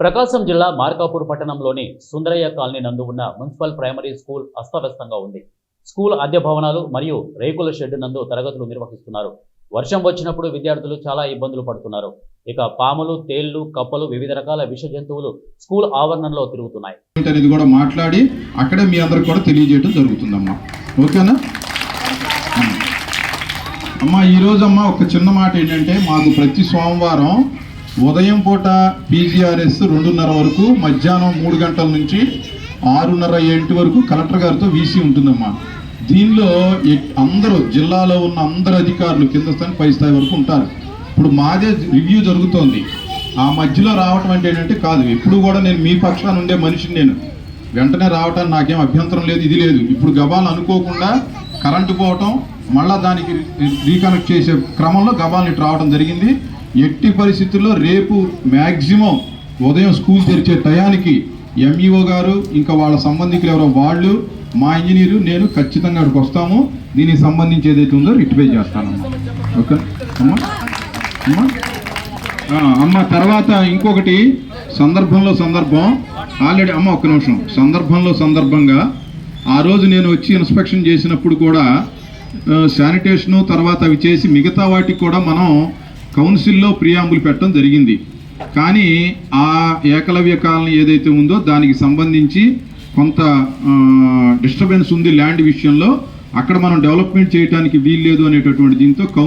ప్రకాశం జిల్లా మార్కాపూర్ పట్టణంలోని సుందరయ్య కాలనీ నందు ఉన్న మున్సిపల్ ప్రైమరీ స్కూల్ అస్తవ్యస్తంగా ఉంది. స్కూల్ అద్దె భవనాలు మరియు రేకుల షెడ్ నందు తరగతులు నిర్వహిస్తున్నారు. వర్షం వచ్చినప్పుడు విద్యార్థులు చాలా ఇబ్బందులు పడుతున్నారు. ఇక పాములు, తేళ్లు, కప్పలు, వివిధ రకాల విష జంతువులు స్కూల్ ఆవరణంలో తిరుగుతున్నాయి. ఇది కూడా మాట్లాడి అక్కడే మీ అందరికి కూడా తెలియజేయడం జరుగుతుందమ్మా. ఓకేనా అమ్మా? ఈరోజు అమ్మా ఒక చిన్న మాట ఏంటంటే, మాకు ప్రతి సోమవారం ఉదయం పూట పీజీఆర్ఎస్ 2:30 వరకు, మధ్యాహ్నం 3 గంటల నుంచి 6:30-7 వరకు కలెక్టర్ గారితో వీసీ ఉంటుందమ్మా. దీనిలో అందరూ జిల్లాలో ఉన్న అందరు అధికారులు కింద స్థాయి పై స్థాయి వరకు ఉంటారు. ఇప్పుడు మాదే రివ్యూ జరుగుతోంది. ఆ మధ్యలో రావటం అంటే ఏంటంటే కాదు, ఎప్పుడు కూడా నేను మీ పక్షాన ఉండే మనిషిని, నేను వెంటనే రావటానికి నాకేం అభ్యంతరం లేదు, ఇది లేదు. ఇప్పుడు గబాలు అనుకోకుండా కరెంటు పోవటం, మళ్ళీ దానికి రీకనెక్ట్ చేసే క్రమంలో గబాల్ని రావడం జరిగింది. ఎట్టి పరిస్థితుల్లో రేపు మ్యాక్సిమం ఉదయం స్కూల్ తెరిచే టయానికి ఎంఈఓ గారు ఇంకా వాళ్ళ సంబంధికులు ఎవరో వాళ్ళు, మా ఇంజనీరు, నేను ఖచ్చితంగా అక్కడికి వస్తాము. దీనికి సంబంధించి ఏదైతే ఉందో రిక్టిఫై చేస్తానమ్మా. ఓకే అమ్మా? అమ్మ తర్వాత ఇంకొకటి సందర్భం ఆల్రెడీ అమ్మ ఒక్క నిమిషం, సందర్భంగా ఆ రోజు నేను వచ్చి ఇన్స్పెక్షన్ చేసినప్పుడు కూడా శానిటేషను తర్వాత అవి చేసి మిగతా వాటికి కూడా మనం కౌన్సిల్లో ప్రియాంబుల్ పెట్టడం జరిగింది. కానీ ఆ ఏకలవ్య కాలనీ ఏదైతే ఉందో దానికి సంబంధించి కొంత డిస్టర్బెన్స్ ఉంది ల్యాండ్ విషయంలో. అక్కడ మనం డెవలప్మెంట్ చేయడానికి వీల్లేదు అనేటటువంటి దీంతో